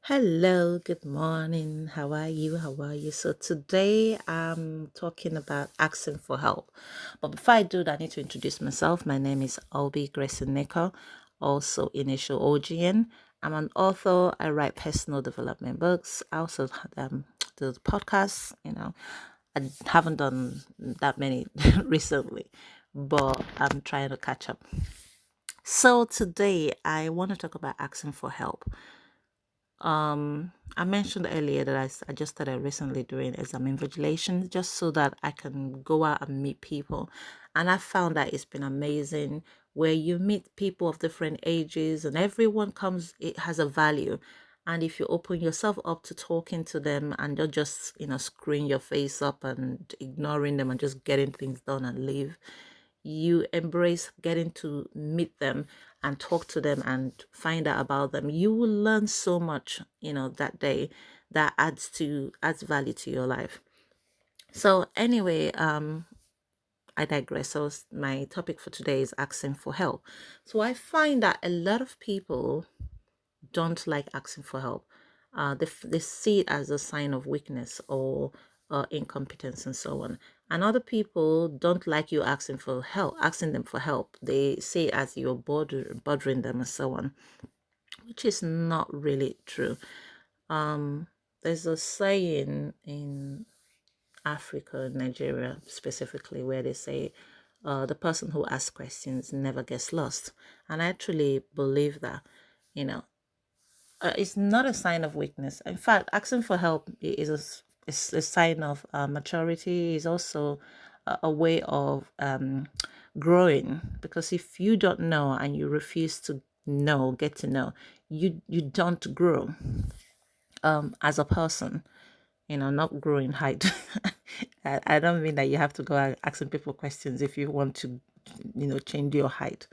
Hello, good morning. How are you? How are you? So today I'm talking about asking for help. But before I do that, I need to introduce myself. My name is Obi Grayson Nicole, also initial OGN. I'm an author. I write personal development books. I also do podcasts. I haven't done that many recently, but I'm trying to catch up. So today I want to talk about asking for help. I mentioned earlier that I just started recently doing exam invigilation just so that I can go out and meet people. And I found that it's been amazing where you meet people of different ages and everyone comes, it has a value. And if you open yourself up to talking to them and you're just, screwing your face up and ignoring them and just getting things done and leave, you embrace getting to meet them and talk to them and find out about them, you will learn so much, that day that adds value to your life. So anyway, I digress. So my topic for today is asking for help. So I find that a lot of people don't like asking for help. They see it as a sign of weakness or incompetence and so on. And other people don't like you asking them for help. They see it as you're bothering them and so on, which is not really true. Um, there's a saying in Africa, Nigeria specifically, where they say, the person who asks questions never gets lost. And I actually believe that, you know, it's not a sign of weakness. In fact, asking for help is a sign of maturity. Is also a way of growing. Because if you don't know and you refuse to get to know, you don't grow as a person. Not grow in height. I don't mean that you have to go out asking people questions if you want to, change your height.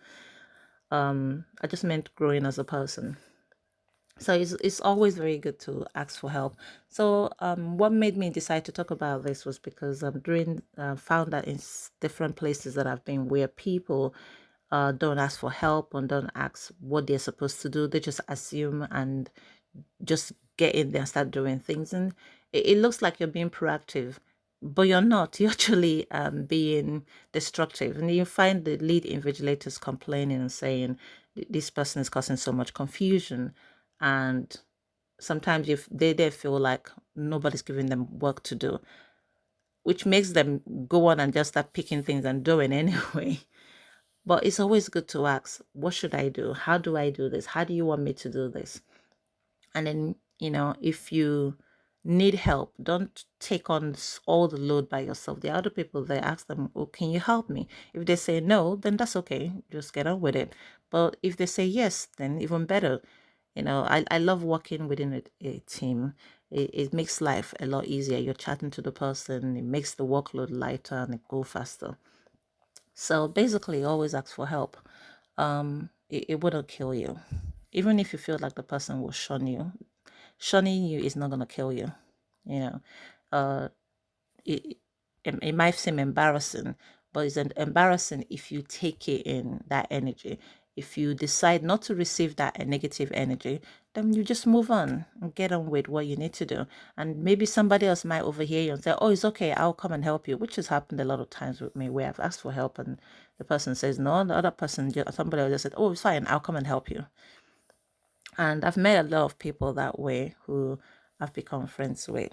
I just meant growing as a person. So it's always very good to ask for help. So what made me decide to talk about this was because I'm doing found that in different places that I've been where people don't ask for help and don't ask what they're supposed to do. They just assume and just get in there and start doing things, and it looks like you're being proactive, but you're not. You're actually being destructive, and you find the lead invigilators complaining and saying this person is causing so much confusion, and sometimes if they feel like nobody's giving them work to do, which makes them go on and just start picking things and doing anyway. But it's always good to ask, what should I do? How do I do this? How do you want me to do this? And then, if you need help, don't take on all the load by yourself. The other people, they ask them, oh, can you help me? If they say no, then that's okay. Just get on with it. But if they say yes, then even better. I love working within a team. It makes life a lot easier. You're chatting to the person, it makes the workload lighter and it go faster. So basically, always ask for help. It wouldn't kill you. Even if you feel like the person will shun you, shunning you is not going to kill you. You know, uh, it, it might seem embarrassing, but it's embarrassing if you take it in that energy. If you decide not to receive that negative energy, then you just move on and get on with what you need to do. And maybe somebody else might overhear you and say, oh, it's okay, I'll come and help you, which has happened a lot of times with me where I've asked for help and the person says no, the other person, somebody else just said, oh, it's fine, I'll come and help you. And I've met a lot of people that way who I've become friends with.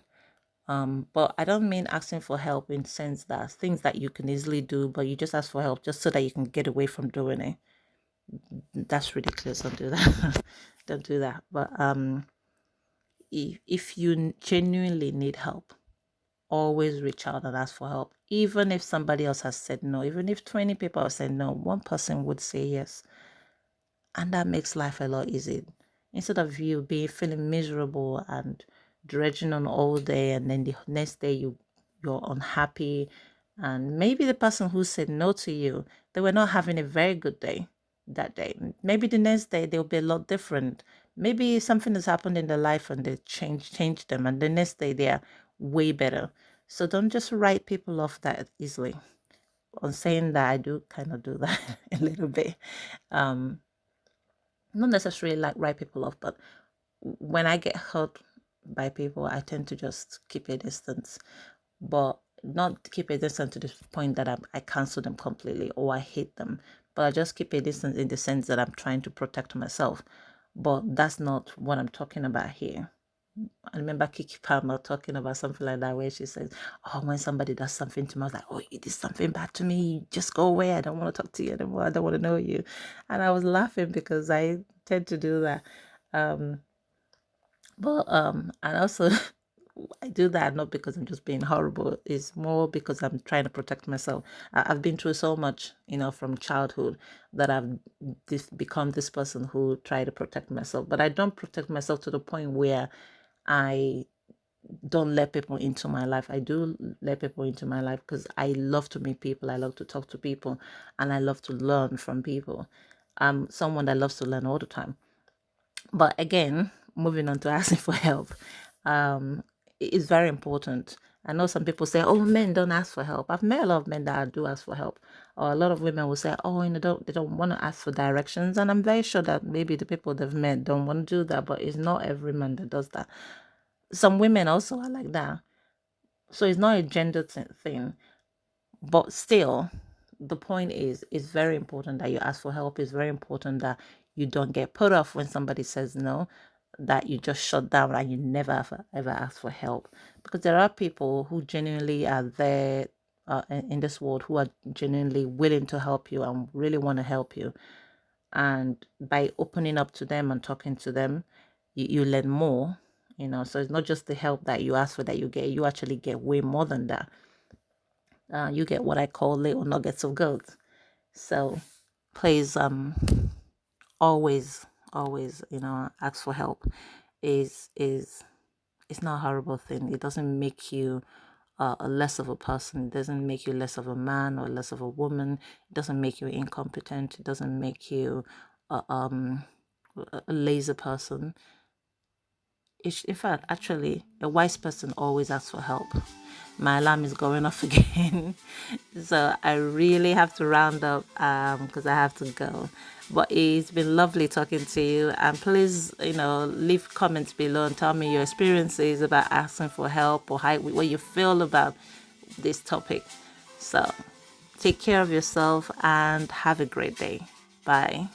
But I don't mean asking for help in the sense that things that you can easily do, but you just ask for help just so that you can get away from doing it. That's ridiculous. Don't do that. Don't do that. But if you genuinely need help, always reach out and ask for help. Even if somebody else has said no, even if 20 people have said no, one person would say yes. And that makes life a lot easier. Instead of you being feeling miserable and dredging on all day, and then the next day you're unhappy, and maybe the person who said no to you, they were not having a very good day that day. Maybe the next day they'll be a lot different. Maybe something has happened in their life and they changed them, and the next day they are way better. So don't just write people off that easily. On saying that, I do kind of do that a little bit. Um, not necessarily like write people off, but when I get hurt by people, I tend to just keep a distance, but not keep a distance to the point that I cancel them completely or I hate them, but I just keep a distance in the sense that I'm trying to protect myself. But that's not what I'm talking about here. I remember Kiki Palmer talking about something like that, where she says, "Oh, when somebody does something to me, I was like, oh, you did something bad to me. Just go away. I don't want to talk to you anymore. I don't want to know you." And I was laughing because I tend to do that. Um, and also I do that not because I'm just being horrible. It's more because I'm trying to protect myself. I've been through so much, from childhood, that I've become this person who try to protect myself. But I don't protect myself to the point where I don't let people into my life. I do let people into my life because I love to meet people. I love to talk to people, and I love to learn from people. I'm someone that loves to learn all the time. But again, moving on to asking for help, it is very important. I know some people say, "Oh, men don't ask for help." I've met a lot of men that do ask for help, or a lot of women will say, "Oh, they don't want to ask for directions." And I'm very sure that maybe the people they've met don't want to do that, but it's not every man that does that. Some women also are like that, so it's not a gender thing. But still, the point is, it's very important that you ask for help. It's very important that you don't get put off when somebody says no, that you just shut down and you never ever ask for help. Because there are people who genuinely are there in this world, who are genuinely willing to help you and really want to help you. And by opening up to them and talking to them, you learn more. So it's not just the help that you ask for that you get. You actually get way more than that. You get what I call little nuggets of gold. So please, always, always, ask for help. Is It's not a horrible thing. It doesn't make you a less of a person. It doesn't make you less of a man or less of a woman. It doesn't make you incompetent. It doesn't make you a lazy person. In fact, actually, a wise person always asks for help. My alarm is going off again, so I really have to round up because I have to go. But it's been lovely talking to you, and please, leave comments below and tell me your experiences about asking for help or what you feel about this topic. So, take care of yourself and have a great day. Bye.